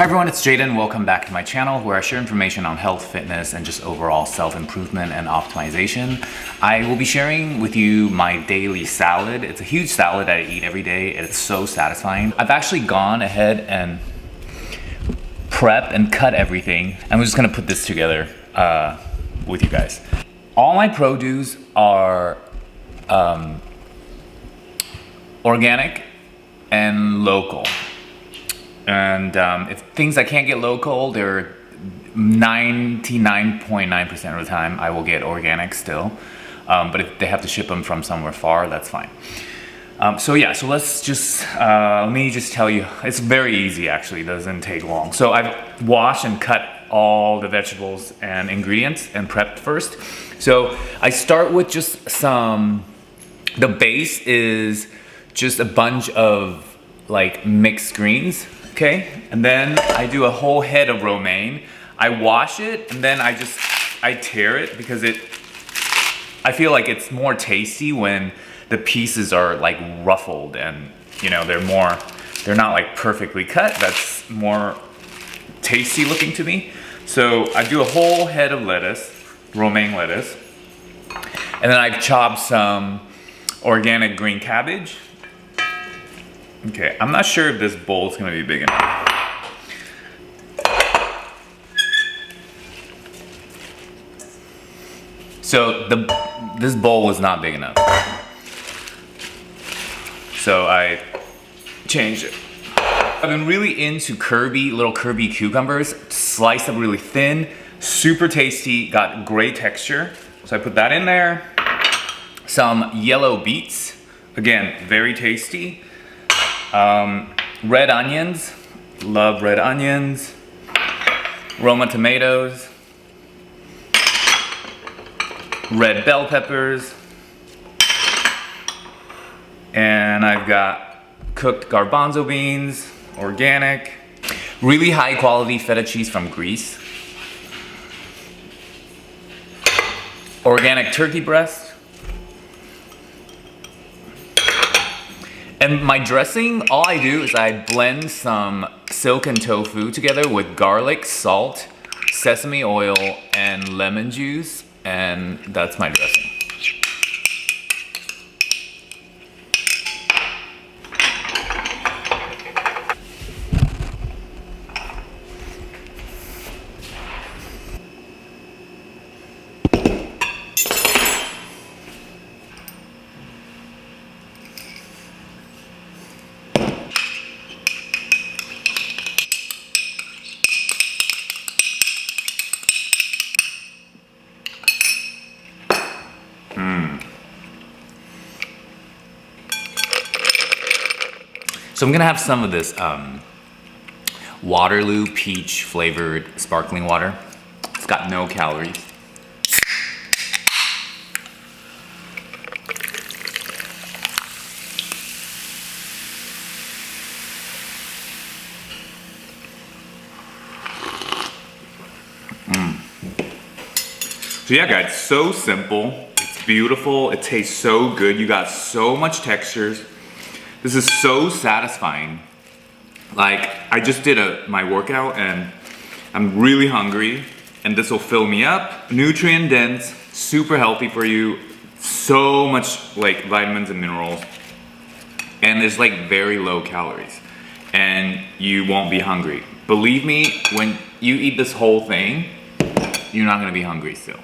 Hi everyone, it's Jaden. Welcome back to my channel where I share information on health, fitness, and just overall self-improvement and optimization. I will be sharing with you my daily salad. It's a huge salad that I eat every day and it's so satisfying. I've actually gone ahead and prepped and cut everything. I'm just gonna put this together with you guys. All my produce are organic and local. And if things I can't get local, they're 99.9% of the time I will get organic still. But if they have to ship them from somewhere far, that's fine. So let's just, let me just tell you, it's very easy actually, it doesn't take long. So I've washed and cut all the vegetables and ingredients and prepped first. So I start with just the base is just a bunch of like mixed greens. Okay, and then I do a whole head of romaine. I wash it and then I tear it because I feel like it's more tasty when the pieces are like ruffled and you know, they're not like perfectly cut. That's more tasty looking to me. So I do a whole head of lettuce, romaine lettuce, and then I've chopped some organic green cabbage. Okay, I'm not sure if this bowl is gonna be big enough. So this bowl was not big enough. So I changed it. I've been really into little Kirby cucumbers, sliced up really thin, super tasty, got great texture. So I put that in there. Some yellow beets, again, very tasty. Red onions, love red onions. Roma tomatoes. Red bell peppers. And I've got cooked garbanzo beans, organic. Really high quality feta cheese from Greece. Organic turkey breast. And my dressing, all I do is I blend some silken tofu together with garlic, salt, sesame oil, and lemon juice, and that's my dressing. So I'm gonna have some of this Waterloo peach flavored sparkling water. It's got no calories. So yeah guys, so simple, it's beautiful, it tastes so good, you got so much textures. This is so satisfying. Like, I just did my workout and I'm really hungry and this will fill me up. Nutrient dense, super healthy for you. So much like vitamins and minerals. And there's like very low calories. And you won't be hungry. Believe me, when you eat this whole thing, you're not gonna be hungry still.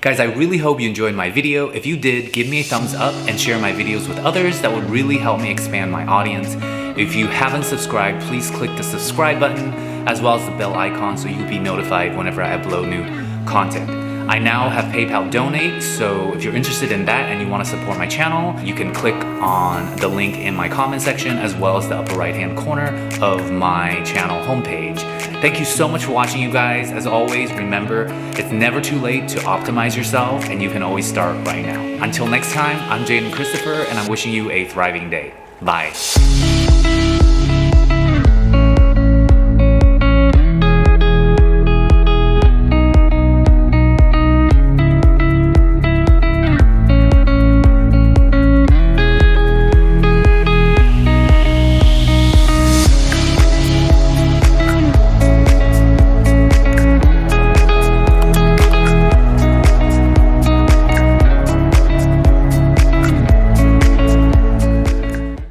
Guys, I really hope you enjoyed my video. If you did, give me a thumbs up and share my videos with others. That would really help me expand my audience. If you haven't subscribed, please click the subscribe button as well as the bell icon so you'll be notified whenever I upload new content. I now have PayPal Donate, so if you're interested in that and you want to support my channel, you can click on the link in my comment section as well as the upper right hand corner of my channel homepage. Thank you so much for watching, you guys. As always, remember, it's never too late to optimize yourself and you can always start right now. Until next time, I'm Jaden Christopher and I'm wishing you a thriving day. Bye.